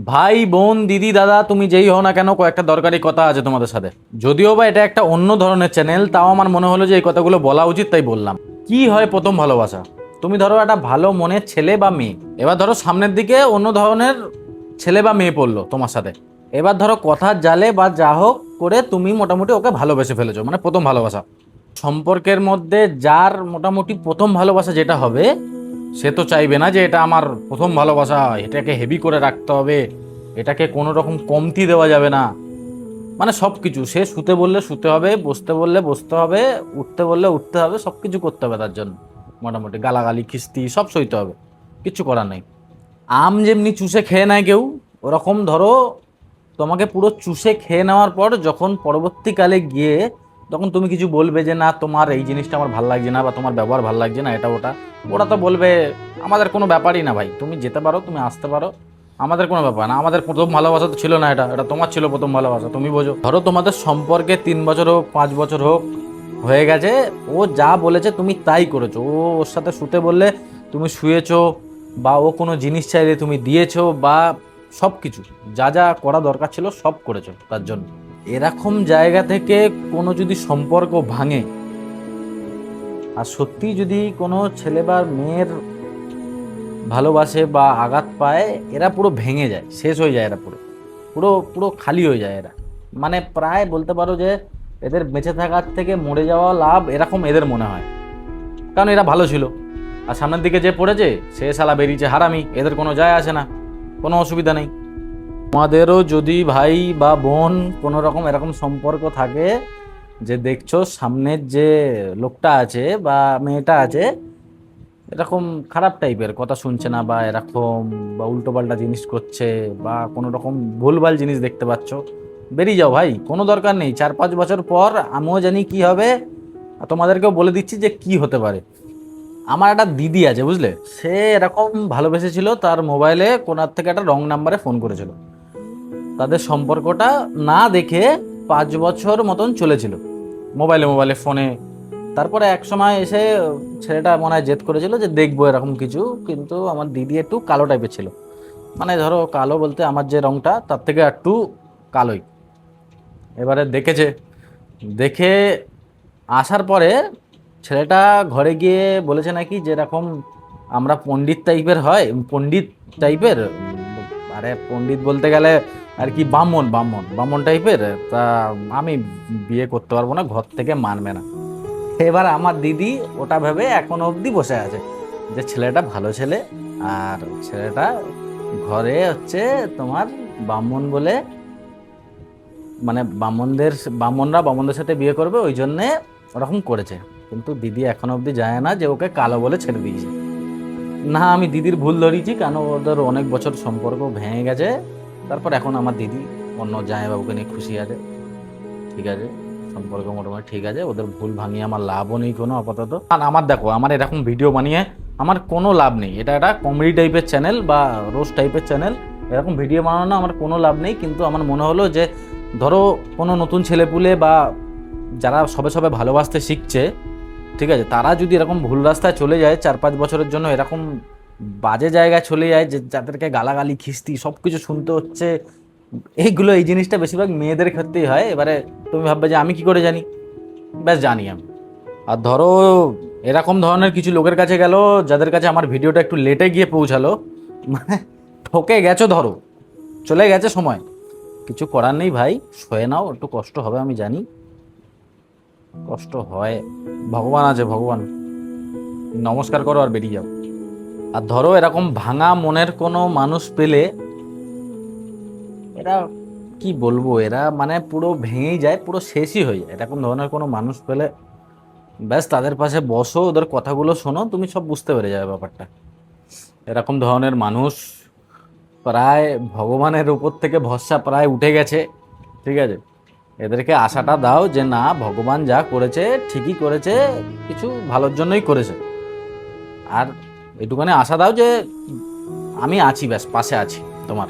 ভাই বোন দিদি দাদা তুমি যেই হও না কেন, কয়েকটা দরকারি কথা আছে তোমাদের সাথে। যদিও বা এটা একটা অন্য ধরনের চ্যানেল, তাও আমার মনে হলো যে এই কথাগুলো বলা উচিত, তাই বললাম। কি হয় প্রথম ভালোবাসা? তুমি ধরো একটা ভালো মনের ছেলে বা মেয়ে, এবার ধরো সামনের দিকে অন্য ধরনের ছেলে বা মেয়ে পড়লো তোমার সাথে। এবার ধরো কথার জালে বা যা হোক করে তুমি মোটামুটি ওকে ভালোবেসে ফেলেছো, মানে প্রথম ভালোবাসা। সম্পর্কের মধ্যে যার মোটামুটি প্রথম ভালোবাসা যেটা হবে, সে তো চাইবে না যে এটা আমার প্রথম ভালোবাসা, এটাকে হেভি করে রাখতে হবে, এটাকে কোনো রকম কমতি দেওয়া যাবে না। মানে সব কিছু, সে শুতে বললে শুতে হবে, বসতে বললে বসতে হবে, উঠতে বললে উঠতে হবে, সব কিছু করতে হবে তার জন্য। মোটামুটি গালাগালি খিস্তি সব সইতে হবে, কিচ্ছু করার নেই। আম যেমনি চুষে খেয়ে নেয় কেউ, ওরকম ধরো তোমাকে পুরো চুষে খেয়ে নেওয়ার পর যখন পরবর্তীকালে গিয়ে তখন তুমি কিছু বলবে যে না তোমার এই জিনিসটা আমার ভালো লাগছে না, বা তোমার ব্যবহার ভালো লাগছে না, এটা ওটা, ওরা তো বলবে আমাদের কোনো ব্যাপারই না ভাই, তুমি যেতে পারো, তুমি আসতে পারো, আমাদের কোনো ব্যাপার না। আমাদের প্রথম ভালোবাসা তো ছিল না, এটা এটা তোমার ছিল প্রথম ভালোবাসা, তুমি বোঝো। ধরো তোমাদের সম্পর্কে 3 বছর হোক 5 বছর হোক হয়ে গেছে, ও যা বলেছে তুমি তাই করেছো, ও ওর সাথে শুতে বললে তুমি শুয়েছো, বা ও কোনো জিনিস চাইলে তুমি দিয়েছো, বা সব কিছু যা যা করা দরকার ছিল সব করেছো তার জন্য। এরকম জায়গা থেকে কোনো যদি সম্পর্ক ভাঙে, আর সত্যি যদি কোনো ছেলে বা মেয়ের ভালোবাসে বা আঘাত পায়, এরা পুরো ভেঙে যায়, শেষ হয়ে যায়, এরা পুরো পুরো পুরো খালি হয়ে যায় এরা। মানে প্রায় বলতে পারো যে এদের বেঁচে থাকার থেকে মরে যাওয়া লাভ, এরকম এদের মনে হয়। কারণ এরা ভালো ছিল, আর সামনের দিকে যে পড়েছে সে শালা বেরিয়েছে হারামি, এদের কোনো যায় আসে না, কোনো অসুবিধা নেই। তোমাদেরও যদি ভাই বা বোন কোনো রকম এরকম সম্পর্ক থাকে, যে দেখছো সামনের যে লোকটা আছে বা মেয়েটা আছে এরকম খারাপ টাইপের কথা শুনছে না, বা এরকম বা উল্টোপাল্টা জিনিস করছে, বা কোনো রকম ভুলভাল জিনিস দেখতে পাচ্ছ, বেরিয়ে যাও ভাই, কোনো দরকার নেই। 4-5 বছর পর আমিও জানি কি হবে, আর তোমাদেরকেও বলে দিচ্ছি যে কি হতে পারে। আমার একটা দিদি আছে বুঝলে, সে এরকম ভালোবেসেছিল, তার মোবাইলে কোনার থেকে একটা রং নাম্বারে ফোন করেছিল। তাদের সম্পর্কটা না দেখে 5 বছর মতন চলেছিল, মোবাইলে মোবাইলে ফোনে। তারপরে এক সময় এসে ছেলেটা মনে হয় জেদ করেছিল যে দেখবো এরকম কিছু, কিন্তু আমার দিদি একটু কালো টাইপের ছিল, মানে ধরো কালো বলতে আমার যে রংটা তার থেকে একটু কালোই। এবারে দেখেছে, দেখে আসার পরে ছেলেটা ঘরে গিয়ে বলেছে নাকি যে এরকম আমরা পণ্ডিত টাইপের হয়, পণ্ডিত টাইপের, আরে পণ্ডিত বলতে গেলে আর কি ব্রাহ্মণ ব্রাহ্মণ ব্রাহ্মণ টাইপের, তা আমি বিয়ে করতে পারবো না, ঘর থেকে মানবে না। এবার আমার দিদি ওটা ভেবে এখনো অবধি বসে আছে যে ছেলেটা ভালো ছেলে, আর ছেলেটা ঘরে হচ্ছে তোমার ব্রাহ্মণ বলে, মানে ব্রাহ্মণরা ব্রাহ্মণদের সাথে বিয়ে করবে ওই জন্যে ওরকম করেছে। কিন্তু দিদি এখনো অবধি যায় না যে ওকে কালো বলে ছেড়ে দিয়েছে। না আমি দিদির ভুল ধরিয়েছি, কারণ ওদের অনেক বছর সম্পর্ক ভেঙে গেছে। তারপর এখন আমার দিদি অন্য জামাইবাবুকে নিয়ে খুশি আছে, ঠিক আছে, সম্পর্ক মোটামুটি ঠিক আছে, ওদের ভুল ভাঙিয়ে আমার লাভও নেই কোনো আপাতত। আর আমার দেখো, আমার এরকম ভিডিও বানিয়ে আমার কোনো লাভ নেই, এটা একটা কমেডি টাইপের চ্যানেল বা রোস্ট টাইপের চ্যানেল, এরকম ভিডিও বানানো আমার কোনো লাভ নেই। কিন্তু আমার মনে হলো যে ধরো কোনো নতুন ছেলেপুলে বা যারা সবে সবে ভালোবাসতে শিখছে, ঠিক আছে, তারা যদি এরকম ভুল রাস্তায় চলে যায় 4-5 বছরের জন্য, এরকম বাজে জায়গায় চলে যায় যে যাদেরকে গালাগালি খিস্তি সব কিছু শুনতে হচ্ছে, এইগুলো এই জিনিসটা বেশিরভাগ মেয়েদের ক্ষেত্রেই হয়। এবারে তুমি ভাববে যে আমি কি করে জানি, ব্যাস জানি আমি। আর ধরো এরকম ধরনের কিছু লোকের কাছে গেল, যাদের কাছে আমার ভিডিওটা একটু লেটে গিয়ে পৌঁছালো, মানে ঠকে গেছো, ধরো চলে গেছে সময়, কিছু করার নেই ভাই, সয়ে নাও, একটু কষ্ট হবে আমি জানি, কষ্ট হয়, ভগবান আছে, ভগবান, নমস্কার করো আর বেরিয়ে যাও। আর ধরো এরকম ভাঙা মনের কোনো মানুষ পেলে, এরা কি বলবো, এরা মানে পুরো ভেঙেই যায়, পুরো শেষই হয়ে যায়। এরকম ধরনের কোনো মানুষ পেলে ব্যাস তাদের পাশে বসো, ওদের কথাগুলো শোনো, তুমি সব বুঝতে পেরে যাবে ব্যাপারটা। এরকম ধরনের মানুষ প্রায় ভগবানের উপর থেকে ভরসা প্রায় উঠে গেছে, ঠিক আছে, এদেরকে আশাটা দাও যে না ভগবান যা করেছে ঠিকই করেছে, কিছু ভালোর জন্যই করেছে। আর এটুখানি আশা দাও যে আমি আছি, ব্যাস পাশে আছি তোমার।